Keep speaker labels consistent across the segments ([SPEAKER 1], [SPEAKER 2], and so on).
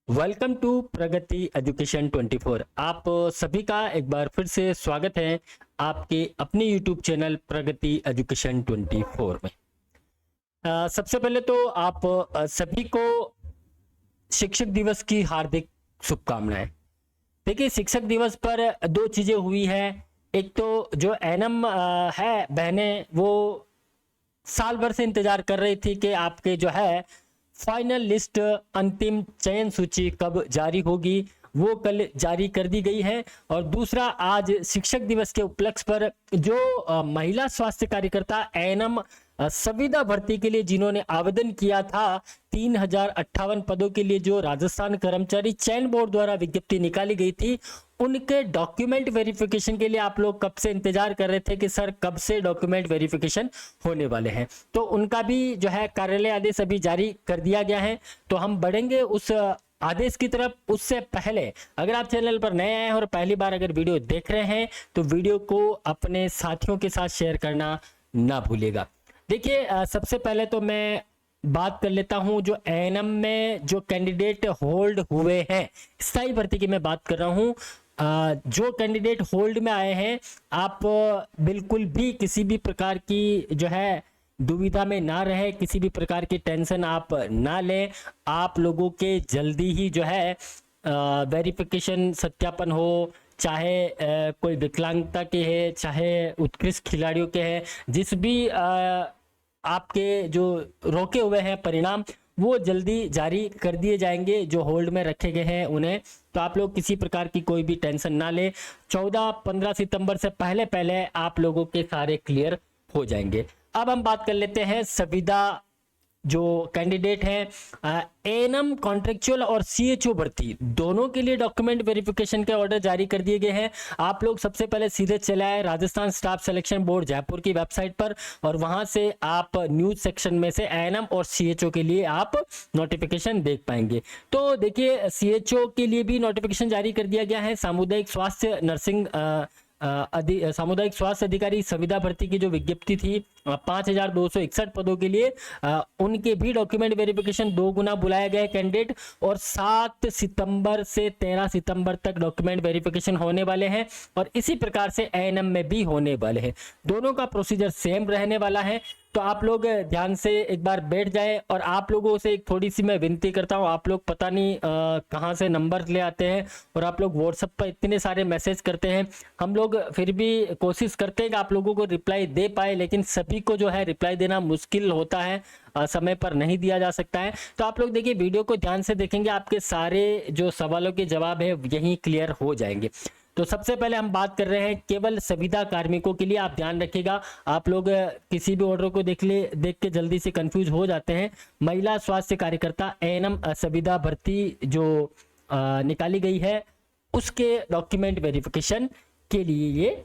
[SPEAKER 1] Welcome to Pragati education 24। आप सभी का एक बार फिर से स्वागत है आपके अपने यूट्यूब चैनल प्रगति एजुकेशन 24 में। सबसे पहले तो आप सभी को शिक्षक दिवस की हार्दिक शुभकामनाएं। देखिए, शिक्षक दिवस पर दो चीजें हुई है। एक तो जो एनएम है बहनें, वो साल भर से इंतजार कर रही थी कि आपके जो है फाइनल लिस्ट, अंतिम चयन सूची कब जारी होगी। वो कल जारी कर दी गई है। और दूसरा, आज शिक्षक दिवस के उपलक्ष्य पर जो महिला स्वास्थ्य कार्यकर्ता एएनएम संविदा भर्ती के लिए जिन्होंने आवेदन किया था 3058 पदों के लिए, जो राजस्थान कर्मचारी चयन बोर्ड द्वारा विज्ञप्ति निकाली गई थी, उनके डॉक्यूमेंट वेरिफिकेशन के लिए आप लोग कब से इंतजार कर रहे थे कि सर कब से डॉक्यूमेंट वेरिफिकेशन होने वाले हैं। तो उनका भी जो है कार्यालय आदेश अभी जारी कर दिया गया है। तो हम बढ़ेंगे उस आदेश की तरफ। उससे पहले अगर आप चैनल पर नए आए हैं और पहली बार अगर वीडियो देख रहे हैं तो वीडियो को अपने साथियों के साथ शेयर करना ना भूलिएगा। देखिए, सबसे पहले तो मैं बात कर लेता हूं जो एएनएम में जो कैंडिडेट होल्ड हुए हैं, स्थायी भर्ती की मैं बात कर रहा हूं। जो कैंडिडेट होल्ड में आए हैं, आप बिल्कुल भी किसी भी प्रकार की जो है दुविधा में ना रहे, किसी भी प्रकार की टेंशन आप ना लें। आप लोगों के जल्दी ही जो है वेरिफिकेशन सत्यापन हो, चाहे कोई विकलांगता के है, चाहे उत्कृष्ट खिलाड़ियों के हैं, जिस भी आपके जो रोके हुए हैं परिणाम, वो जल्दी जारी कर दिए जाएंगे जो होल्ड में रखे गए हैं उन्हें। तो आप लोग किसी प्रकार की कोई भी टेंशन ना ले। 14-15 सितंबर से पहले पहले आप लोगों के सारे क्लियर हो जाएंगे। अब हम बात कर लेते हैं संविदा जो कैंडिडेट हैं। एएनएम कॉन्ट्रेक्चुअल और सीएचओ भर्ती दोनों के लिए डॉक्यूमेंट वेरिफिकेशन के ऑर्डर जारी कर दिए गए हैं। आप लोग सबसे पहले सीधे चले आए Rajasthan staff selection board Jaipur की वेबसाइट पर, और वहां से आप न्यूज सेक्शन में से एएनएम और सीएचओ के लिए आप नोटिफिकेशन देख पाएंगे। तो देखिए, सीएचओ के लिए भी नोटिफिकेशन जारी कर दिया गया है। सामुदायिक स्वास्थ्य नर्सिंग सामुदायिक स्वास्थ्य अधिकारी संविदा भर्ती की जो विज्ञप्ति थी 5261 पदों के लिए, उनके भी डॉक्यूमेंट वेरिफिकेशन 2 गुना बुलाया गया कैंडिडेट, और 7 सितंबर से 13 सितंबर तक डॉक्यूमेंट वेरिफिकेशन होने वाले हैं। और इसी प्रकार से एएनएम में भी होने वाले हैं। दोनों का प्रोसीजर सेम रहने वाला है। तो आप लोग ध्यान से एक बार बैठ जाए। और आप लोगों से एक थोड़ी सी मैं विनती करता हूं, आप लोग पता नहीं कहां से नंबर ले आते हैं और आप लोग व्हाट्सएप पर इतने सारे मैसेज करते हैं। हम लोग फिर भी कोशिश करते हैं कि आप लोगों को रिप्लाई दे पाए, लेकिन सभी को जो है रिप्लाई देना मुश्किल होता है, समय पर नहीं दिया जा सकता है। तो आप लोग देखिए, वीडियो को ध्यान से देखेंगे, आपके सारे जो सवालों के जवाब है यहीं क्लियर हो जाएंगे। तो सबसे पहले हम बात कर रहे हैं केवल संविदा कार्मिकों के लिए। आप ध्यान रखिएगा, आप लोग किसी भी ऑर्डर को देख के जल्दी से कंफ्यूज हो जाते हैं। महिला स्वास्थ्य कार्यकर्ता एएनएम संविदा भर्ती जो निकाली गई है, उसके डॉक्यूमेंट वेरिफिकेशन के लिए ये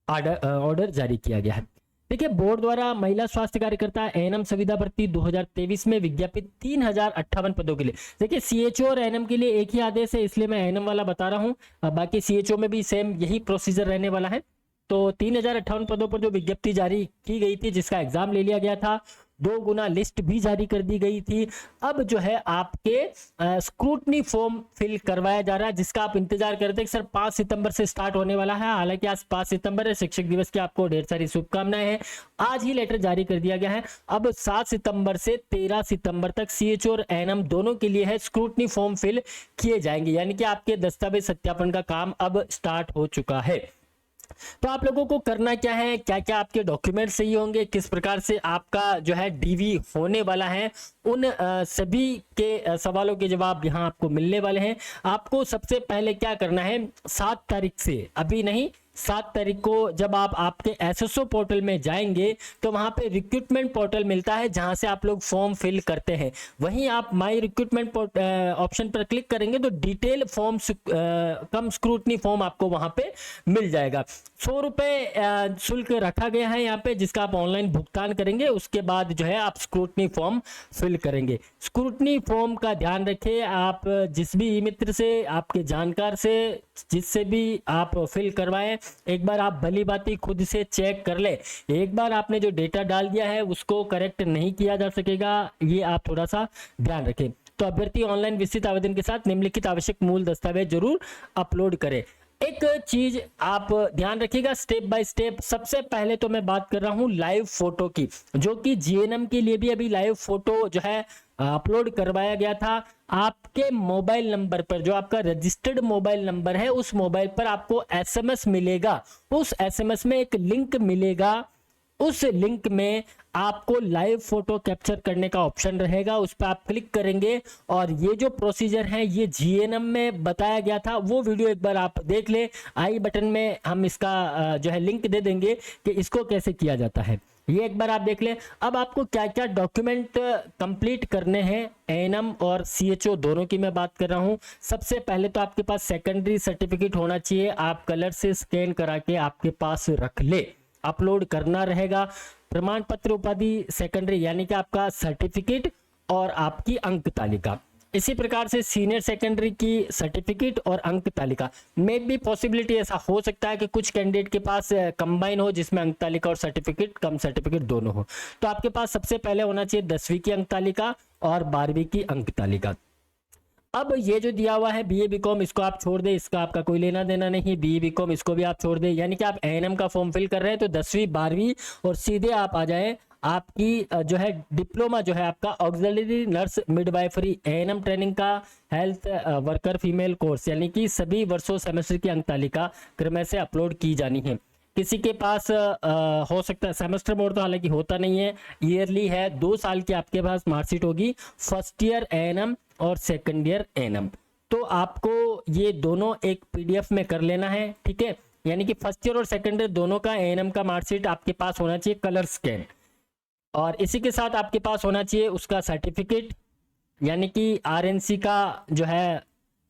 [SPEAKER 1] ऑर्डर जारी किया गया है। देखिए, बोर्ड द्वारा महिला स्वास्थ्य कार्यकर्ता एएनएम संविदा भर्ती 2023 में विज्ञापित 3058 पदों के लिए। देखिए, सीएचओ और एएनएम के लिए एक ही आदेश है, इसलिए मैं एएनएम वाला बता रहा हूं। बाकी सीएचओ में भी सेम यही प्रोसीजर रहने वाला है। तो 3058 पदों पर जो विज्ञप्ति जारी की गई थी, जिसका एग्जाम ले लिया गया था, 2 गुना लिस्ट भी जारी कर दी गई थी। अब जो है आपके स्क्रूटनी फॉर्म फिल करवाया जा रहा है, जिसका आप इंतजार करते हैं सर 5 सितंबर से स्टार्ट होने वाला है। हालांकि आज 5 सितंबर है, शिक्षक दिवस की आपको ढेर सारी शुभकामनाएं हैं। आज ही लेटर जारी कर दिया गया है। अब 7 सितंबर से 13 सितंबर तक सीएचओ और एएनएम दोनों के लिए है स्क्रूटनी फॉर्म फिल किए जाएंगे, यानी कि आपके दस्तावेज सत्यापन का काम अब स्टार्ट हो चुका है। तो आप लोगों को करना क्या है, क्या क्या आपके डॉक्यूमेंट सही होंगे, किस प्रकार से आपका जो है डीवी होने वाला है, उन सभी के सवालों के जवाब यहां आपको मिलने वाले हैं। आपको सबसे पहले क्या करना है, 7 तारीख से, अभी नहीं, 7 तारीख को जब आप आपके एसएसओ पोर्टल में जाएंगे तो वहां पे रिक्रूटमेंट पोर्टल मिलता है, जहां से आप लोग फॉर्म फिल करते हैं। वहीं आप माई रिक्रूटमेंट ऑप्शन पर क्लिक करेंगे तो डिटेल फॉर्म कम स्क्रूटनी फॉर्म आपको वहां पे मिल जाएगा। 100 रुपए शुल्क रखा गया है यहाँ पे, जिसका आप ऑनलाइन भुगतान करेंगे। उसके बाद जो है आप स्क्रूटनी फॉर्म फिल करेंगे। स्क्रूटनी फॉर्म का ध्यान रखें, आप जिस भी मित्र से, आपके जानकार से, जिससे भी आप फिल करवाएं, एक बार आप भली बाती खुद से चेक कर ले। एक बार आपने जो डेटा डाल दिया है उसको करेक्ट नहीं किया जा सकेगा, ये आप थोड़ा सा ध्यान रखें। तो अभ्यर्थी ऑनलाइन विस्तृत आवेदन के साथ निम्नलिखित आवश्यक मूल दस्तावेज जरूर अपलोड करें। एक चीज आप ध्यान रखिएगा स्टेप बाय स्टेप। सबसे पहले तो मैं बात कर रहा हूं लाइव फोटो की, जो कि जीएनएम के लिए भी अभी लाइव फोटो जो है अपलोड करवाया गया था। आपके मोबाइल नंबर पर, जो आपका रजिस्टर्ड मोबाइल नंबर है, उस मोबाइल पर आपको एसएमएस मिलेगा। उस एसएमएस में एक लिंक मिलेगा, उस लिंक में आपको लाइव फोटो कैप्चर करने का ऑप्शन रहेगा। उस पर आप क्लिक करेंगे और ये जो प्रोसीजर है ये जीएनएम में बताया गया था, वो वीडियो एक बार आप देख ले। आई बटन में हम इसका जो है लिंक दे देंगे कि इसको कैसे किया जाता है, ये एक बार आप देख लें। अब आपको क्या क्या डॉक्यूमेंट कंप्लीट करने हैं, एएनएम और सीएचओ दोनों की मैं बात कर रहा हूं। सबसे पहले तो आपके पास सेकेंडरी सर्टिफिकेट होना चाहिए, आप कलर से स्कैन करा के आपके पास रख ले, अपलोड करना रहेगा। प्रमाण पत्र उपाधि सेकेंडरी यानी कि आपका सर्टिफिकेट और आपकी अंक तालिका। इसी प्रकार से सीनियर सेकेंडरी की सर्टिफिकेट और अंक तालिका में भी पॉसिबिलिटी ऐसा हो सकता है कि कुछ कैंडिडेट के पास कंबाइन हो, जिसमें अंक तालिका और सर्टिफिकेट, कम सर्टिफिकेट दोनों हो। तो आपके पास सबसे पहले होना चाहिए 10वीं की अंक तालिका और 12वीं की अंक तालिका। अब ये जो दिया हुआ है बीए बीकॉम, इसको आप छोड़ दे, इसका आपका कोई लेना देना नहीं। बीए बीकॉम इसको भी आप छोड़ दे, यानी कि आप एएनएम का फॉर्म फिल कर रहे हैं तो 10वीं 12वीं और सीधे आप आ जाए आपकी जो है डिप्लोमा जो है आपका auxiliary nurse midwifery ANM training का हेल्थ वर्कर फीमेल कोर्स, यानी कि सभी वर्षों सेमेस्टर की अंक तालिका क्रम से अपलोड की जानी है। किसी के पास हो सकता है सेमेस्टर बोर्ड तो हालांकि होता नहीं है, ईयरली है, 2 साल की आपके पास मार्कशीट होगी, फर्स्ट ईयर एएनएम और सेकंड ईयर एएनएम। तो आपको ये दोनों एक पीडीएफ में कर लेना है, ठीक है। यानी कि फर्स्ट ईयर और सेकंड ईयर दोनों का एएनएम का मार्कशीट आपके पास होना चाहिए कलर स्कैन, और इसी के साथ आपके पास होना चाहिए उसका सर्टिफिकेट, यानी कि आरएनसी का जो है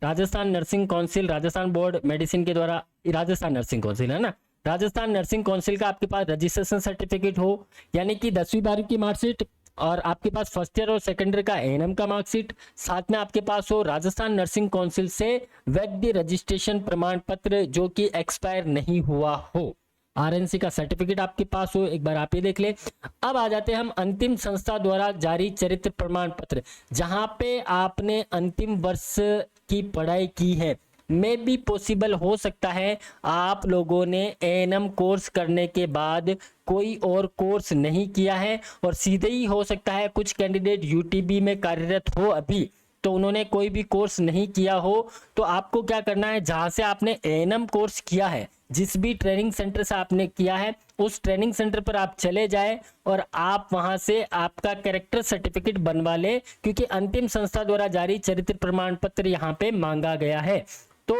[SPEAKER 1] Rajasthan nursing council, Rajasthan board medicine के द्वारा, राजस्थान नर्सिंग काउंसिल है ना, राजस्थान नर्सिंग काउंसिल का आपके पास रजिस्ट्रेशन सर्टिफिकेट हो, यानी कि 10वीं 12वीं की मार्कशीट, और आपके पास फर्स्ट ईयर और सेकंड ईयर का एएनएम का मार्कशीट, साथ में आपके पास हो राजस्थान नर्सिंग काउंसिल से वैध रजिस्ट्रेशन प्रमाण पत्र जो कि एक्सपायर नहीं हुआ हो, आरएनसी का सर्टिफिकेट आपके पास हो, एक बार आप ये देख ले। अब आ जाते हैं हम अंतिम संस्था द्वारा जारी चरित्र प्रमाण पत्र, जहां पे आपने अंतिम वर्ष की पढ़ाई की है। में भी पॉसिबल हो सकता है आप लोगों ने एएनएम कोर्स करने के बाद कोई और कोर्स नहीं किया है, और सीधे ही हो सकता है कुछ कैंडिडेट यूटीबी में कार्यरत हो अभी, तो उन्होंने कोई भी कोर्स नहीं किया हो। तो आपको क्या करना है, जहां से आपने एएनएम कोर्स किया है, जिस भी ट्रेनिंग सेंटर से आपने किया है, उस ट्रेनिंग सेंटर पर आप चले जाए और आप वहां से आपका कैरेक्टर सर्टिफिकेट बनवा ले, क्योंकि अंतिम संस्था द्वारा जारी चरित्र प्रमाण पत्र यहाँ पे मांगा गया है। तो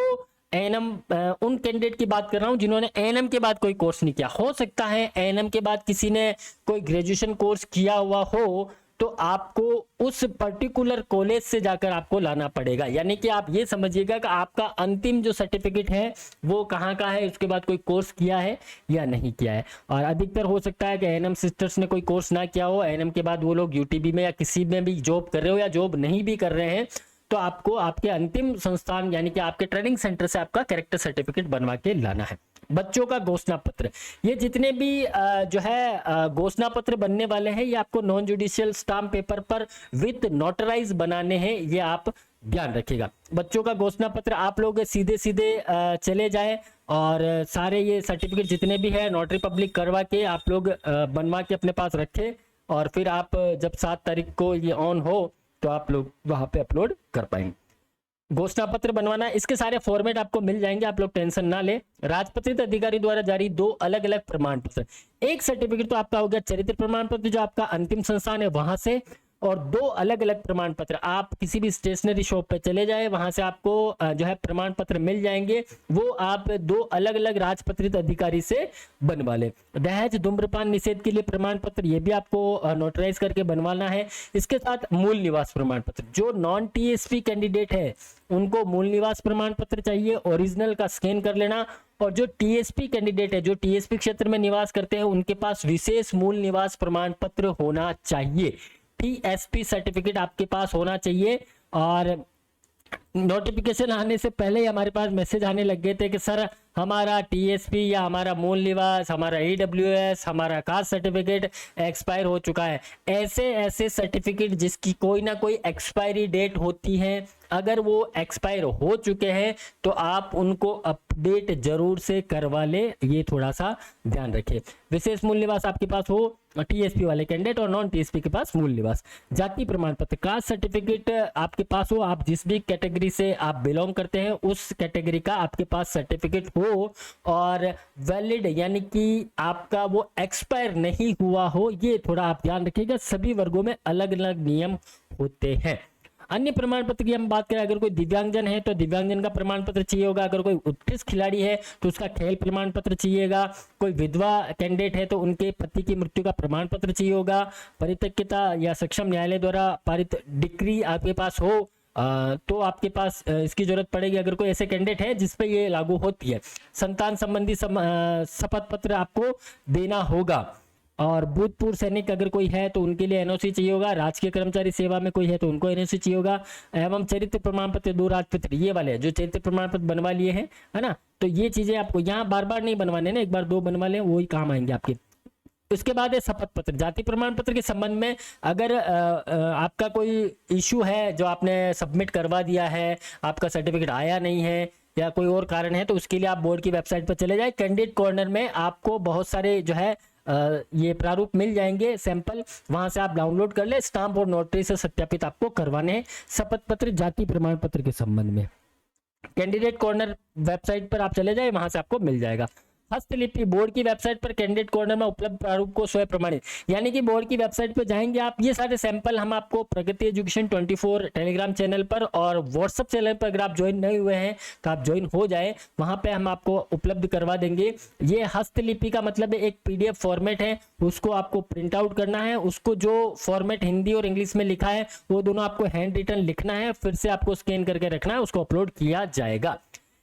[SPEAKER 1] एएनएम उन कैंडिडेट की बात कर रहा हूं जिन्होंने एएनएम के बाद कोई कोर्स नहीं किया। हो सकता है एएनएम के बाद किसी ने कोई ग्रेजुएशन कोर्स किया हुआ हो, तो आपको उस पर्टिकुलर कॉलेज से जाकर आपको लाना पड़ेगा। यानी कि आप ये समझिएगा कि आपका अंतिम जो सर्टिफिकेट है वो कहाँ का है, उसके बाद कोई कोर्स किया है या नहीं किया है। और अधिकतर हो सकता है कि एएनएम सिस्टर्स ने कोई कोर्स ना किया हो, एएनएम के बाद वो लोग यूटीबी में या किसी में भी जॉब कर रहे हो या जॉब नहीं भी कर रहे हैं, तो आपको आपके अंतिम संस्थान यानी कि आपके ट्रेनिंग सेंटर से आपका कैरेक्टर सर्टिफिकेट बनवा के लाना है। बच्चों का घोषणा पत्र, ये जितने भी जो है घोषणा पत्र बनने वाले हैं, ये आपको नॉन जुडिशियल स्टाम्प पेपर पर विथ नोटराइज बनाने हैं, ये आप ध्यान रखिएगा। बच्चों का घोषणा पत्र आप लोग सीधे सीधे चले जाए और सारे ये सर्टिफिकेट जितने भी है नोटरी पब्लिक करवा के आप लोग बनवा के अपने पास रखें, और फिर आप जब 7 तारीख को ये ऑन हो तो आप लोग वहां पे अपलोड कर पाएंगे। घोषणा पत्र बनवाना, इसके सारे फॉर्मेट आपको मिल जाएंगे, आप लोग टेंशन ना ले। राजपत्रित अधिकारी द्वारा जारी 2 अलग अलग प्रमाण पत्र, एक सर्टिफिकेट तो आपका हो गया चरित्र प्रमाण पत्र जो आपका अंतिम संस्थान है वहां से, और 2 अलग अलग प्रमाण पत्र आप किसी भी स्टेशनरी शॉप पे चले जाए, वहां से आपको जो है प्रमाण पत्र मिल जाएंगे, वो आप 2 अलग अलग राजपत्रित अधिकारी से बनवा ले। दहेज धूम्रपान निषेध के लिए प्रमाण पत्र, ये भी आपको नोटराइज करके बनवाना है। इसके साथ मूल निवास प्रमाण पत्र, जो नॉन टीएसपी कैंडिडेट है उनको मूल निवास प्रमाण पत्र चाहिए, ओरिजिनल का स्कैन कर लेना। और जो टीएसपी कैंडिडेट है, जो टीएसपी क्षेत्र में निवास करते हैं, उनके पास विशेष मूल निवास प्रमाण पत्र होना चाहिए, टीएसपी सर्टिफिकेट आपके पास होना चाहिए। और नोटिफिकेशन आने से पहले ही हमारे पास मैसेज आने लग गए थे कि सर हमारा टीएसपी या हमारा मूल निवास, हमारा ईडब्ल्यूएस, हमारा कास्ट सर्टिफिकेट एक्सपायर हो चुका है। ऐसे ऐसे सर्टिफिकेट जिसकी कोई ना कोई एक्सपायरी डेट होती है, अगर वो एक्सपायर हो चुके हैं तो आप उनको अपडेट जरूर से करवा ले, ये थोड़ा सा ध्यान रखें। विशेष मूल निवास आपके पास हो टीएसपी वाले कैंडिडेट और नॉन टीएसपी के पास मूल निवास। जाति प्रमाण पत्र, कास्ट सर्टिफिकेट आपके पास हो, आप जिस भी कैटेगरी से आप बिलोंग करते हैं उस कैटेगरी का आपके पास सर्टिफिकेट हो और वैलिड यानी कि आपका वो एक्सपायर नहीं हुआ हो, ये थोड़ा आप ध्यान रखिएगा। सभी वर्गों में अलग अलग नियम होते हैं। अन्य प्रमाण पत्र की हम बात करें, अगर कोई दिव्यांगजन है तो दिव्यांगजन का प्रमाण पत्र चाहिए होगा, अगर कोई उत्कृष्ट खिलाड़ी है तो उसका खेल प्रमाण पत्र चाहिएगा, कोई विधवा कैंडिडेट है तो उनके पति की मृत्यु का प्रमाण पत्र चाहिए होगा, परित्यक्ता या सक्षम न्यायालय द्वारा पारित डिक्री आपके पास हो तो आपके पास इसकी जरूरत पड़ेगी, अगर कोई ऐसे कैंडिडेट है जिस पे ये लागू होती है। संतान संबंधी शपथ पत्र आपको देना होगा और भूतपूर्व सैनिक अगर कोई है तो उनके लिए एनओसी चाहिए होगा, राजकीय कर्मचारी सेवा में कोई है तो उनको एनओसी चाहिए होगा, एवं चरित्र प्रमाण पत्र 2 राजपत्र, ये वाले जो चरित्र प्रमाण पत्र बनवा लिए हैं, है ना, तो ये चीजें आपको यहाँ बार बार नहीं बनवाने ना, एक बार 2 बनवा लें वही काम आएंगे आपके। उसके बाद है शपथ पत्र। जाति प्रमाण पत्र के संबंध में अगर आपका कोई इशू है जो आपने सबमिट करवा दिया है, आपका सर्टिफिकेट आया नहीं है या कोई और कारण है, तो उसके लिए आप बोर्ड की वेबसाइट पर चले जाए। कैंडिडेट कॉर्नर में आपको बहुत सारे जो है ये प्रारूप मिल जाएंगे सैंपल, वहां से आप डाउनलोड कर ले, स्टाम्प और नोटरी से सत्यापित आपको करवाने हैं शपथ पत्र जाति प्रमाण पत्र के संबंध में। कैंडिडेट कॉर्नर वेबसाइट पर आप चले जाए, वहां से आपको मिल जाएगा। हस्तलिपि, बोर्ड की वेबसाइट पर कैंडिडेट कॉर्नर में उपलब्ध प्रारूप को स्वयं प्रमाणित, यानी कि बोर्ड की वेबसाइट पर जाएंगे आप, ये सारे सैंपल हम आपको प्रगति एजुकेशन 24 टेलीग्राम चैनल पर और व्हाट्सएप चैनल पर अगर आप ज्वाइन नहीं हुए हैं तो आप ज्वाइन हो जाए, वहां पे हम आपको उपलब्ध करवा देंगे। ये हस्तलिपि का मतलब एक पीडीएफ फॉर्मेट है, उसको आपको प्रिंट आउट करना है, उसको जो फॉर्मेट हिंदी और इंग्लिश में लिखा है वो दोनों आपको हैंड रिटन लिखना है, फिर से आपको स्कैन करके रखना है, उसको अपलोड किया जाएगा।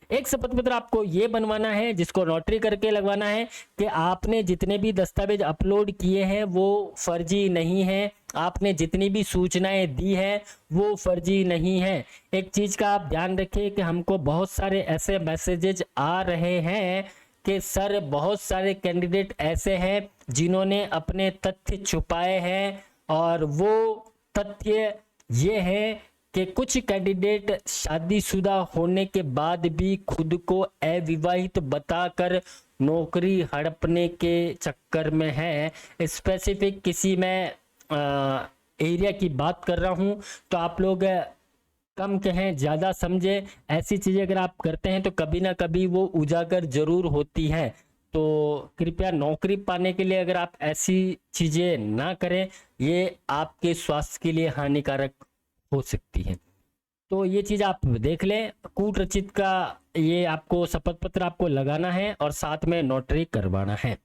[SPEAKER 1] एक शपथ पत्र आपको ये बनवाना है जिसको नोटरी करके लगवाना है कि आपने जितने भी दस्तावेज अपलोड किए हैं वो फर्जी नहीं है, आपने जितनी भी सूचनाएं दी है वो फर्जी नहीं है। एक चीज का आप ध्यान रखिए कि हमको बहुत सारे ऐसे मैसेजेस आ रहे हैं कि सर बहुत सारे कैंडिडेट ऐसे हैं जिन्होंने अपने तथ्य छुपाए हैं, और वो तथ्य ये है कि कुछ कैंडिडेट शादीशुदा होने के बाद भी खुद को अविवाहित बताकर नौकरी हड़पने के चक्कर में है। स्पेसिफिक किसी में एरिया की बात कर रहा हूं, तो आप लोग कम कहें ज़्यादा समझे, ऐसी चीज़ें अगर आप करते हैं तो कभी ना कभी वो उजागर जरूर होती है। तो कृपया नौकरी पाने के लिए अगर आप ऐसी चीज़ें ना करें, ये आपके स्वास्थ्य के लिए हानिकारक हो सकती है। तो ये चीज आप देख लें। कूट रचित का ये आपको शपथ पत्र आपको लगाना है और साथ में नोटरी करवाना है।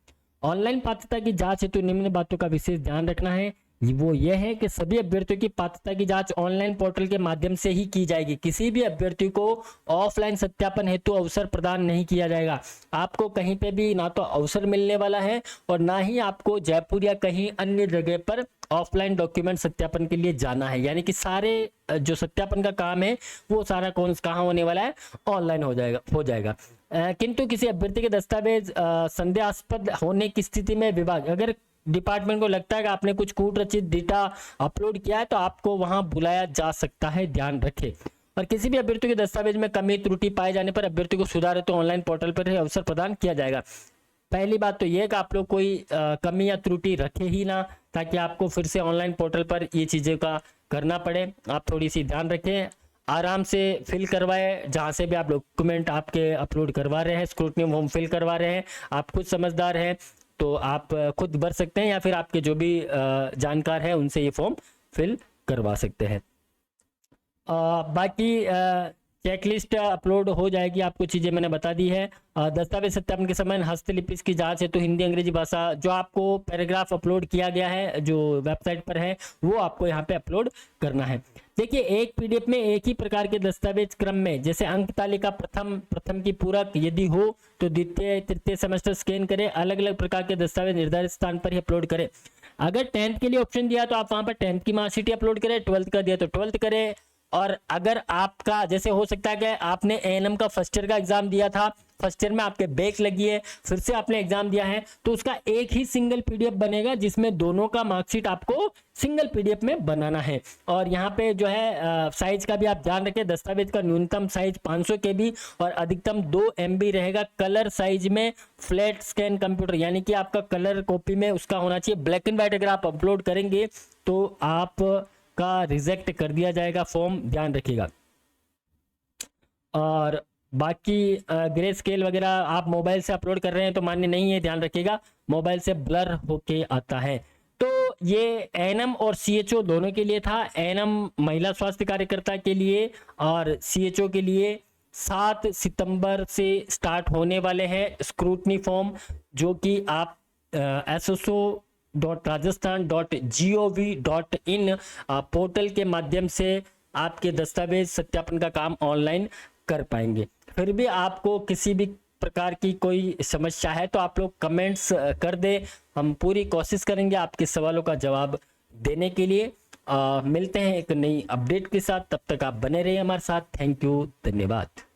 [SPEAKER 1] ऑनलाइन पात्रता की जांच हेतु निम्न बातों का विशेष ध्यान रखना है। वो ये है कि सभी अभ्यर्थियों की पात्रता की जांच ऑनलाइन पोर्टल के माध्यम से ही की जाएगी। किसी भी अभ्यर्थी को ऑफलाइन सत्यापन हेतु अवसर प्रदान नहीं किया जाएगा। आपको कहीं पे भी ना तो अवसर मिलने वाला है और ना ही आपको जयपुर या कहीं अन्य जगह पर ऑफलाइन डॉक्यूमेंट सत्यापन के लिए जाना है। यानी कि सारे जो सत्यापन का काम है वो सारा कहाँ होने वाला है, ऑनलाइन हो जाएगा। किंतु किसी अभ्यर्थी के दस्तावेज संदेहास्पद होने की स्थिति में विभाग, अगर डिपार्टमेंट को लगता है कि आपने कुछ कूट रचित डेटा अपलोड किया है तो आपको वहां बुलाया जा सकता है, ध्यान रखें। और किसी भी अभ्यर्थी के दस्तावेज में कमी त्रुटि पाए जाने पर अभ्यर्थी को सुधारे तो ऑनलाइन पोर्टल पर अवसर प्रदान किया जाएगा। पहली बात तो यह कि आप लोग कोई कमी या त्रुटि रखे ही ना, ताकि आपको फिर से ऑनलाइन पोर्टल पर ये चीज़ें का करना पड़े। आप थोड़ी सी ध्यान रखें, आराम से फिल करवाए, जहाँ से भी आप डॉक्यूमेंट आपके अपलोड करवा रहे हैं, स्क्रूटनी फॉर्म फिल करवा रहे हैं, आप खुद समझदार हैं तो आप खुद भर सकते हैं या फिर आपके जो भी जानकार है उनसे ये फॉर्म फिल करवा सकते हैं। बाकी चेकलिस्ट अपलोड हो जाएगी, आपको चीज़ें मैंने बता दी है। दस्तावेज सत्यापन के समय हस्तलिपि की जांच है तो हिंदी अंग्रेजी भाषा, जो आपको पैराग्राफ अपलोड किया गया है जो वेबसाइट पर है वो आपको यहाँ पे अपलोड करना है। देखिए, एक पीडीएफ में एक ही प्रकार के दस्तावेज क्रम में, जैसे अंक तालिका प्रथम की पूरक यदि हो तो द्वितीय तृतीय सेमेस्टर स्कैन करें, अलग अलग प्रकार के दस्तावेज निर्धारित स्थान पर ही अपलोड करें। अगर 10th के लिए ऑप्शन दिया तो आप वहां पर 10th की मार्कशीट अपलोड करें, 12th का दिया तो 12th करें, और अगर आपका जैसे हो सकता है कि आपने एएनएम का फर्स्ट ईयर का एग्जाम दिया था, फर्स्ट ईयर में आपके बैक लगी है, फिर से आपने एग्जाम दिया है, तो उसका एक ही सिंगल पीडीएफ बनेगा जिसमें दोनों का मार्कशीट आपको सिंगल पीडीएफ में बनाना है। और यहाँ पे जो है साइज का भी आप ध्यान रखें, दस्तावेज का न्यूनतम साइज 500 KB और अधिकतम 2 MB रहेगा। कलर साइज में फ्लैट स्कैन कंप्यूटर, यानी कि आपका कलर कॉपी में उसका होना चाहिए। ब्लैक एंड व्हाइट अगर आप अपलोड करेंगे तो आपका रिजेक्ट कर दिया जाएगा फॉर्म, ध्यान रखिएगा। और बाकी ग्रे स्केल वगैरह आप मोबाइल से अपलोड कर रहे हैं तो मान्य नहीं है, ध्यान रखिएगा, मोबाइल से ब्लर होके आता है। तो ये एएनएम और सीएचओ दोनों के लिए था। एएनएम महिला स्वास्थ्य कार्यकर्ता के लिए और सीएचओ के लिए 7 सितंबर से स्टार्ट होने वाले हैं स्क्रूटनी फॉर्म, जो कि आप sso.rajasthan.gov.in पोर्टल के माध्यम से आपके दस्तावेज सत्यापन का काम ऑनलाइन कर पाएंगे। फिर भी आपको किसी भी प्रकार की कोई समस्या है तो आप लोग कमेंट्स कर दे, हम पूरी कोशिश करेंगे आपके सवालों का जवाब देने के लिए। मिलते हैं एक नई अपडेट के साथ, तब तक आप बने रहिए हमारे साथ। थैंक यू, धन्यवाद।